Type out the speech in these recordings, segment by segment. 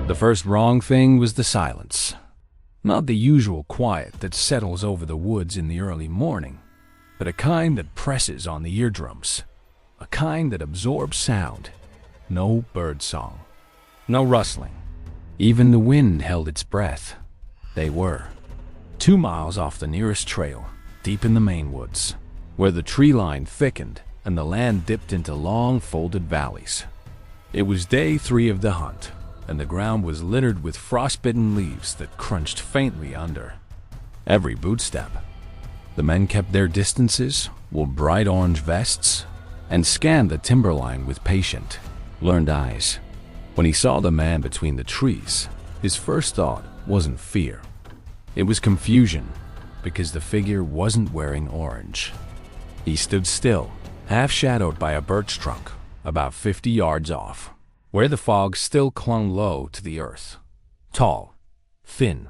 The first wrong thing was the silence. Not the usual quiet that settles over the woods in the early morning, but a kind that presses on the eardrums, a kind that absorbs sound. No bird song, no rustling. Even the wind held its breath. They were 2 miles off the nearest trail, deep in the Maine woods, where the tree line thickened and the land dipped into long, folded valleys. It was day 3 of the hunt, and the ground was littered with frostbitten leaves that crunched faintly under every bootstep. The men kept their distances, wore bright orange vests, and scanned the timberline with patient, learned eyes. When he saw the man between the trees, his first thought wasn't fear. It was confusion, because the figure wasn't wearing orange. He stood still, half shadowed by a birch trunk, about 50 yards off, where the fog still clung low to the earth. Tall, thin,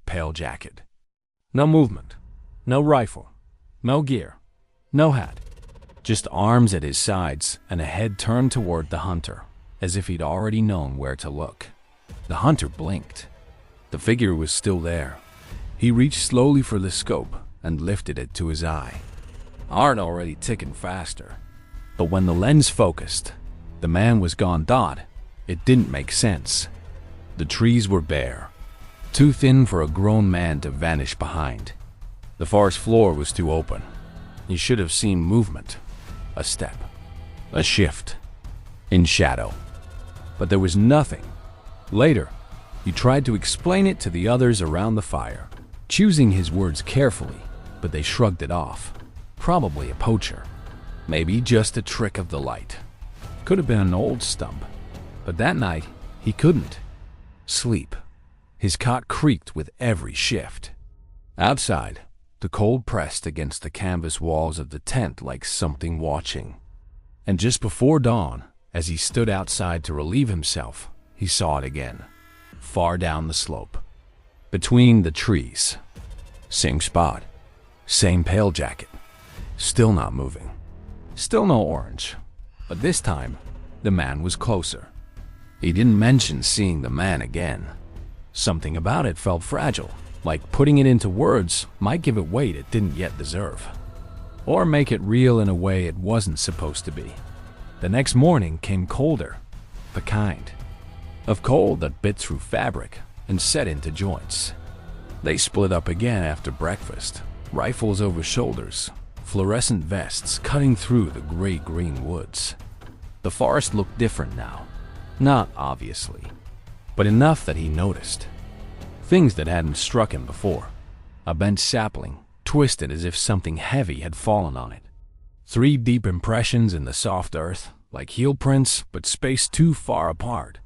pale jacket. No movement, no rifle, no gear, no hat. Just arms at his sides and a head turned toward the hunter, as if he'd already known where to look. The hunter blinked. The figure was still there. He reached slowly for the scope and lifted it to his eye. Heart already ticking faster. But when the lens focused, the man was gone. It didn't make sense. The trees were bare, too thin for a grown man to vanish behind. The forest floor was too open. He should have seen movement, a step, a shift, in shadow. But there was nothing. Later, he tried to explain it to the others around the fire, choosing his words carefully, but they shrugged it off. Probably a poacher. Maybe just a trick of the light. Could have been an old stump. But that night, he couldn't sleep. His cot creaked with every shift. Outside, the cold pressed against the canvas walls of the tent like something watching. And just before dawn, as he stood outside to relieve himself, he saw it again, far down the slope. Between the trees. Same spot, same pale jacket. Still not moving. Still no orange. But this time, the man was closer. He didn't mention seeing the man again. Something about it felt fragile, like putting it into words might give it weight it didn't yet deserve, or make it real in a way it wasn't supposed to be. The next morning came colder, the kind of cold that bit through fabric and set into joints. They split up again after breakfast, rifles over shoulders, fluorescent vests cutting through the gray-green woods. The forest looked different now. Not obviously, but enough that he noticed. Things that hadn't struck him before. A bent sapling, twisted as if something heavy had fallen on it. 3 deep impressions in the soft earth, like heel prints, but spaced too far apart.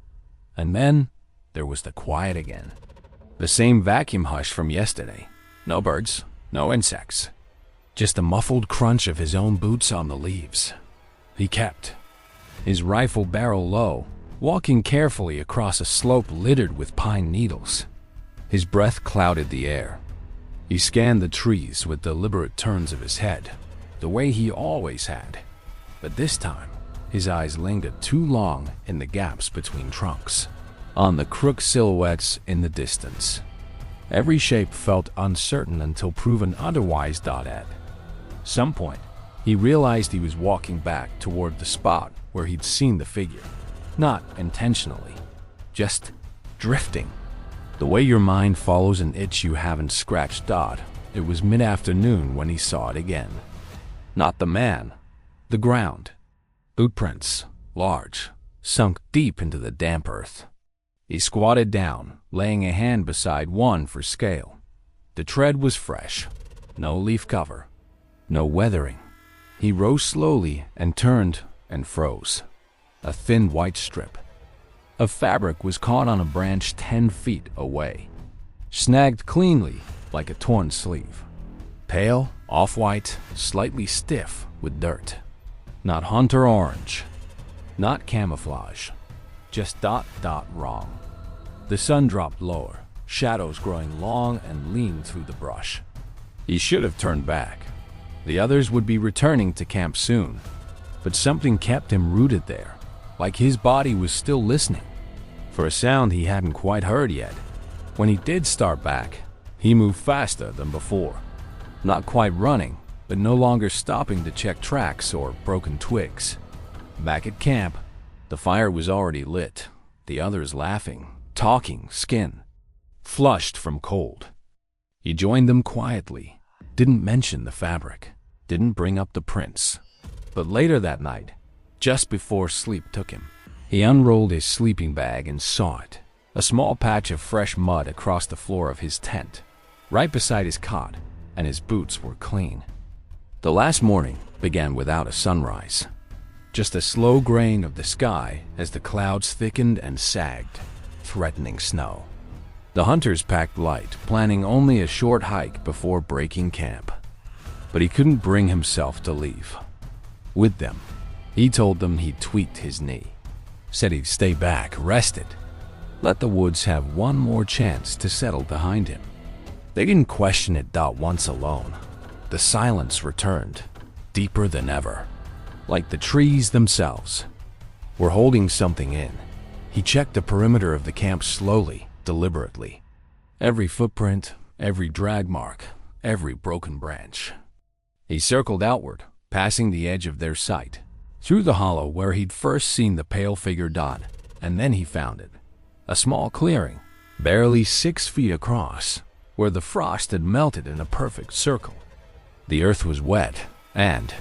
And then, there was the quiet again. The same vacuum hush from yesterday. No birds, no insects. Just the muffled crunch of his own boots on the leaves. He kept, his rifle barrel low, walking carefully across a slope littered with pine needles. His breath clouded the air. He scanned the trees with deliberate turns of his head, the way he always had. But this time, his eyes lingered too long in the gaps between trunks, on the crooked silhouettes in the distance. Every shape felt uncertain until proven otherwise. At some point, he realized he was walking back toward the spot where he'd seen the figure. Not intentionally, just drifting. The way your mind follows an itch you haven't scratched. It was mid-afternoon when he saw it again. Not the man, the ground. Bootprints, large, sunk deep into the damp earth. He squatted down, laying a hand beside one for scale. The tread was fresh, no leaf cover, no weathering. He rose slowly and turned and froze. A thin white strip of fabric was caught on a branch 10 feet away, snagged cleanly like a torn sleeve. Pale, off-white, slightly stiff with dirt. Not hunter orange, not camouflage, just wrong. The sun dropped lower, shadows growing long and lean through the brush. He should have turned back. The others would be returning to camp soon, but something kept him rooted there, like his body was still listening. for a sound he hadn't quite heard yet. When he did start back, he moved faster than before. Not quite running, but no longer stopping to check tracks or broken twigs. Back at camp, the fire was already lit, the others laughing, talking, skin flushed from cold. He joined them quietly, didn't mention the fabric, didn't bring up the prints. But later that night, just before sleep took him, he unrolled his sleeping bag and saw it, a small patch of fresh mud across the floor of his tent, right beside his cot, and his boots were clean. The last morning began without a sunrise, just a slow graying of the sky as the clouds thickened and sagged, threatening snow. The hunters packed light, planning only a short hike before breaking camp. But he couldn't bring himself to leave. With them, he told them he'd tweaked his knee, said he'd stay back, rested, let the woods have one more chance to settle behind him. They didn't question it once alone. The silence returned, deeper than ever, like the trees themselves were holding something in. He checked the perimeter of the camp slowly, deliberately. Every footprint, every drag mark, every broken branch. He circled outward, passing the edge of their sight, through the hollow where he'd first seen the pale figure dot, and then he found it. A small clearing, barely 6 feet across, where the frost had melted in a perfect circle. The earth was wet and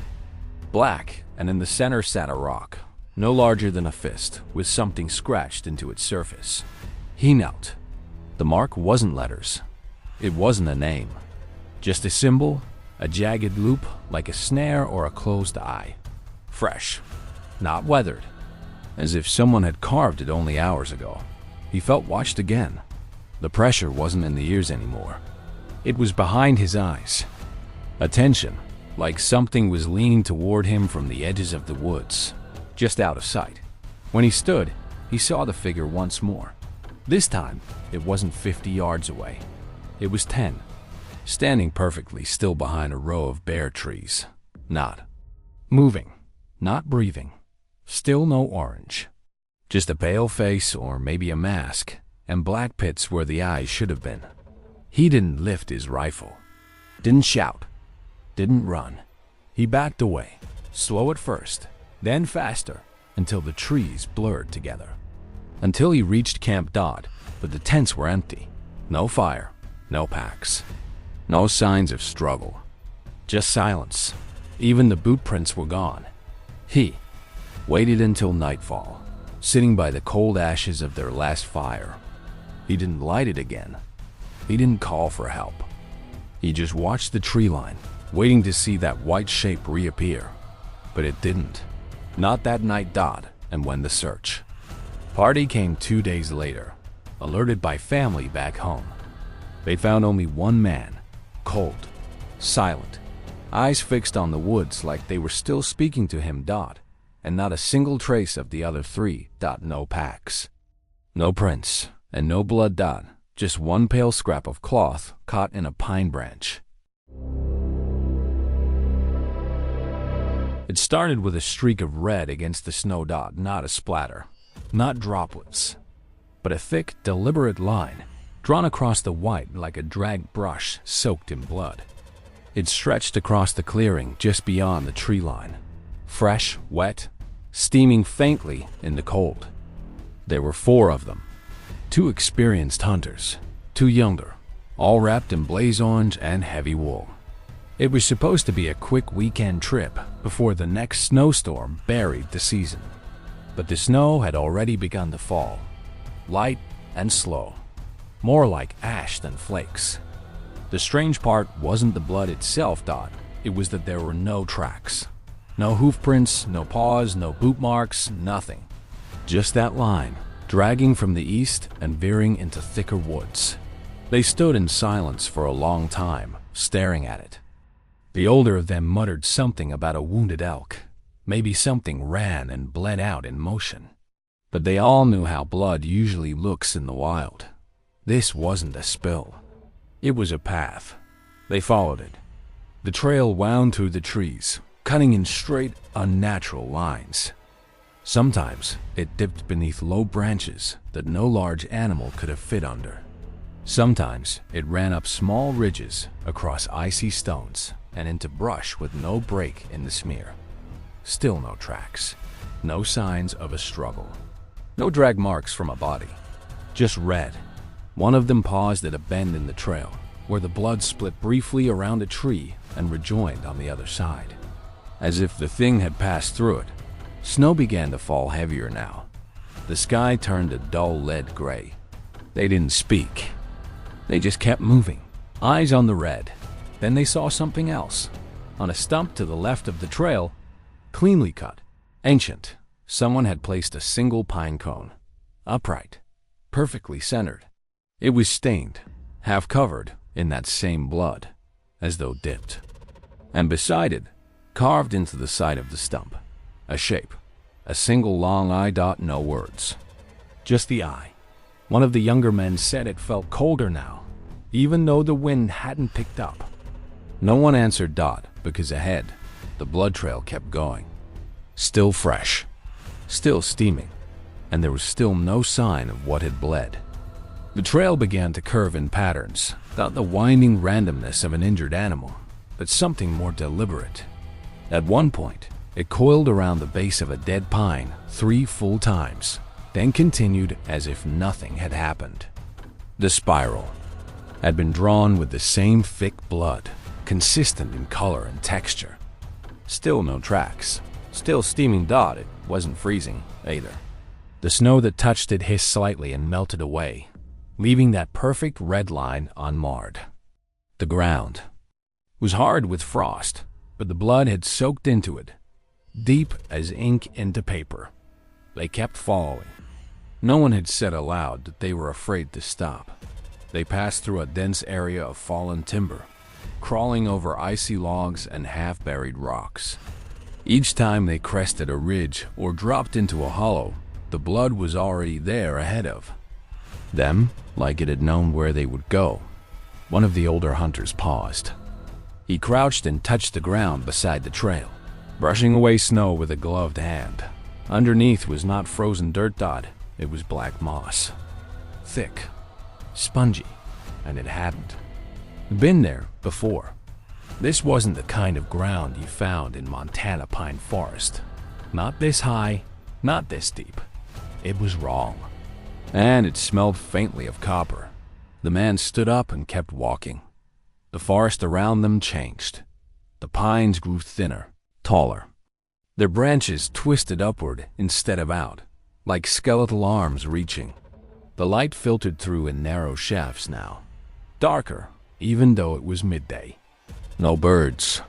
black, and in the center sat a rock, no larger than a fist, with something scratched into its surface. He knelt. The mark wasn't letters. It wasn't a name. Just a symbol, a jagged loop like a snare or a closed eye. Fresh, not weathered, as if someone had carved it only hours ago. He felt watched again. The pressure wasn't in the ears anymore. It was behind his eyes. Attention, like something was leaning toward him from the edges of the woods, just out of sight. When he stood, he saw the figure once more. This time, it wasn't 50 yards away. It was 10, standing perfectly still behind a row of bare trees. Not moving, not breathing. Still no orange. Just a pale face or maybe a mask, and black pits where the eyes should have been. He didn't lift his rifle, didn't shout, didn't run. He backed away, slow at first, then faster, until the trees blurred together. Until he reached Camp Dodd, but the tents were empty. No fire, no packs, no signs of struggle. Just silence. Even the boot prints were gone. He waited until nightfall, sitting by the cold ashes of their last fire. He didn't light it again. He didn't call for help. He just watched the tree line, waiting to see that white shape reappear. But it didn't. Not that night Dodd and when the search. Party came 2 days later, alerted by family back home. They found only one man, cold, silent, eyes fixed on the woods like they were still speaking to him. And not a single trace of the other 3. No packs, no prints, and no blood. Just one pale scrap of cloth caught in a pine branch. It started with a streak of red against the snow. Not a splatter, not droplets, but a thick, deliberate line drawn across the white like a drag brush soaked in blood. It stretched across the clearing just beyond the tree line, fresh, wet, steaming faintly in the cold. There were 4 of them, 2 experienced hunters, 2 younger, all wrapped in blaze orange and heavy wool. It was supposed to be a quick weekend trip before the next snowstorm buried the season. But the snow had already begun to fall, light and slow, more like ash than flakes. The strange part wasn't the blood itself. It was that there were no tracks. No hoof prints, no paws, no boot marks, nothing. Just that line, dragging from the east and veering into thicker woods. They stood in silence for a long time, staring at it. The older of them muttered something about a wounded elk. Maybe something ran and bled out in motion. But they all knew how blood usually looks in the wild. This wasn't a spill. It was a path. They followed it. The trail wound through the trees, cutting in straight, unnatural lines. Sometimes it dipped beneath low branches that no large animal could have fit under. Sometimes it ran up small ridges across icy stones and into brush with no break in the smear. Still no tracks, no signs of a struggle, no drag marks from a body, just red. One of them paused at a bend in the trail, where the blood split briefly around a tree and rejoined on the other side. As if the thing had passed through it, snow began to fall heavier now. The sky turned a dull lead gray. They didn't speak. They just kept moving, eyes on the red. Then they saw something else. On a stump to the left of the trail, cleanly cut, ancient, someone had placed a single pine cone, upright, perfectly centered. It was stained, half covered in that same blood, as though dipped. And beside it, carved into the side of the stump, a shape, a single long eye. No words, just the eye. One of the younger men said it felt colder now, even though the wind hadn't picked up. No one answered because ahead, the blood trail kept going. Still fresh, still steaming, and there was still no sign of what had bled. The trail began to curve in patterns, not the winding randomness of an injured animal, but something more deliberate. At one point, it coiled around the base of a dead pine 3 full times, then continued as if nothing had happened. The spiral had been drawn with the same thick blood, consistent in color and texture. Still no tracks, still steaming. It wasn't freezing either. The snow that touched it hissed slightly and melted away, leaving that perfect red line unmarred. The ground was hard with frost, but the blood had soaked into it, deep as ink into paper. They kept following. No one had said aloud that they were afraid to stop. They passed through a dense area of fallen timber, crawling over icy logs and half-buried rocks. Each time they crested a ridge or dropped into a hollow, the blood was already there ahead of them, like it had known where they would go. One of the older hunters paused. He crouched and touched the ground beside the trail, brushing away snow with a gloved hand. Underneath was not frozen dirt. It was black moss. Thick, spongy, and it hadn't been there before. This wasn't the kind of ground you found in Montana pine forest. Not this high, not this deep. It was wrong. And it smelled faintly of copper. The man stood up and kept walking. The forest around them changed. The pines grew thinner, taller. Their branches twisted upward instead of out, like skeletal arms reaching. The light filtered through in narrow shafts now, darker, even though it was midday. No birds,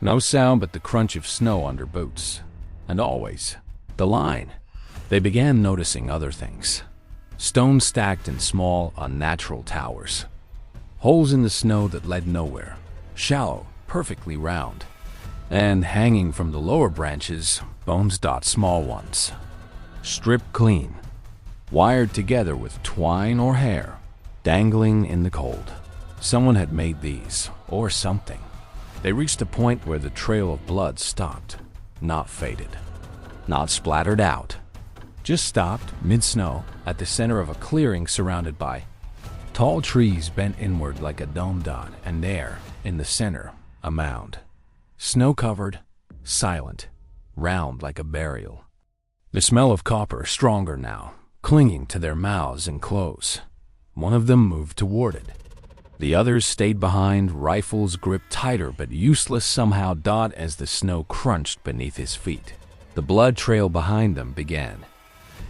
no sound but the crunch of snow under boots. And always, the line. They began noticing other things. Stones stacked in small, unnatural towers. Holes in the snow that led nowhere, shallow, perfectly round. And hanging from the lower branches, bones. Small ones, stripped clean, wired together with twine or hair, dangling in the cold. Someone had made these, or something. They reached a point where the trail of blood stopped, not faded, not splattered out, just stopped mid-snow at the center of a clearing surrounded by tall trees bent inward like a dome. And there, in the center, a mound. Snow-covered, silent, round like a burial. The smell of copper stronger now, clinging to their mouths and clothes. One of them moved toward it. The others stayed behind, rifles gripped tighter but useless somehow. As the snow crunched beneath his feet, the blood trail behind them began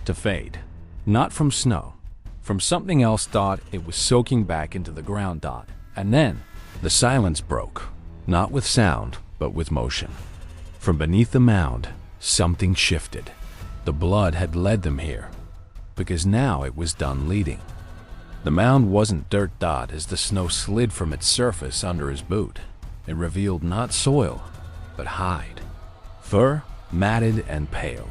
to fade. Not from snow, from something else. It was soaking back into the ground. And then the silence broke, not with sound, but with motion. From beneath the mound, something shifted. The blood had led them here, because now it was done leading. The mound wasn't dirt. As the snow slid from its surface under his boot, it revealed not soil, but hide. Fur, matted and pale,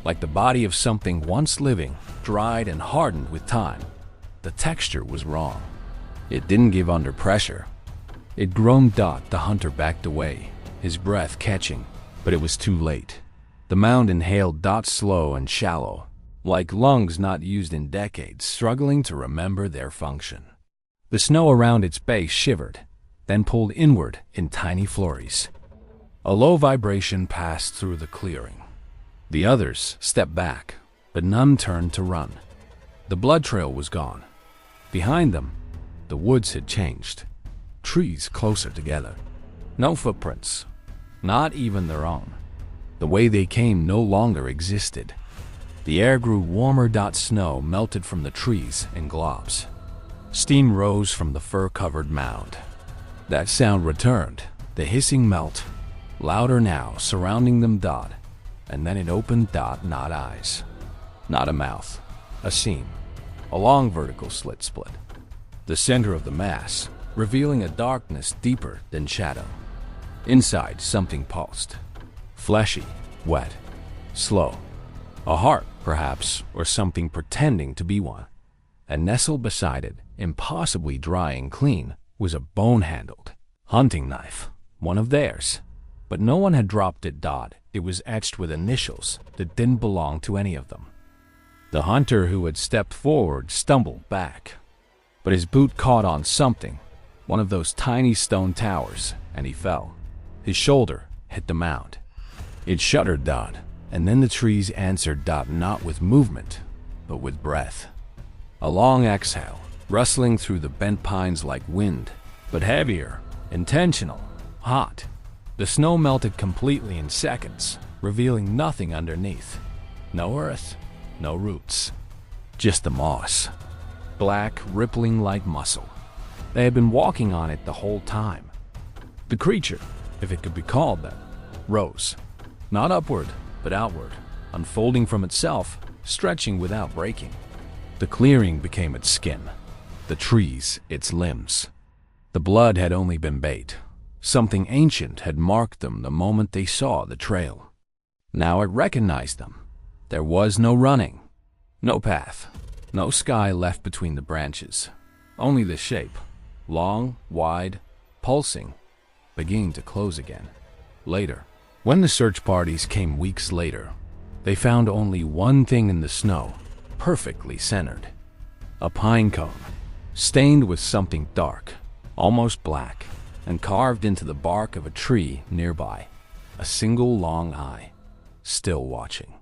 like the body of something once living, dried and hardened with time. The texture was wrong. It didn't give under pressure. It groaned. The hunter backed away, his breath catching, but it was too late. The mound inhaled slow and shallow, like lungs not used in decades, struggling to remember their function. The snow around its base shivered, then pulled inward in tiny flurries. A low vibration passed through the clearing. The others stepped back, but none turned to run. The blood trail was gone. Behind them, the woods had changed. Trees closer together. No footprints, not even their own. The way they came no longer existed. The air grew warmer. Snow melted from the trees in globs. Steam rose from the fur-covered mound. That sound returned, the hissing melt, louder now, surrounding them. And then it opened. Not eyes, not a mouth, a seam, a long vertical slit. The center of the mass, revealing a darkness deeper than shadow. Inside, something pulsed. Fleshy, wet, slow. A heart, perhaps, or something pretending to be one. And nestled beside it, impossibly dry and clean, was a bone-handled hunting knife, one of theirs. But no one had dropped it. It was etched with initials that didn't belong to any of them. The hunter who had stepped forward stumbled back, but his boot caught on something, one of those tiny stone towers, and he fell. His shoulder hit the mound. It shuddered. And then the trees answered. Not with movement, but with breath. A long exhale, rustling through the bent pines like wind, but heavier, intentional, hot. The snow melted completely in seconds, revealing nothing underneath. No earth, no roots. Just the moss. Black, rippling like muscle. They had been walking on it the whole time. The creature, if it could be called that, rose. Not upward, but outward, unfolding from itself, stretching without breaking. The clearing became its skin, the trees its limbs. The blood had only been bait. Something ancient had marked them the moment they saw the trail. Now it recognized them. There was no running, no path, no sky left between the branches. Only the shape, long, wide, pulsing, beginning to close again. Later, when the search parties came weeks later, they found only one thing in the snow, perfectly centered. A pine cone, stained with something dark, almost black, and carved into the bark of a tree nearby. A single long eye, still watching.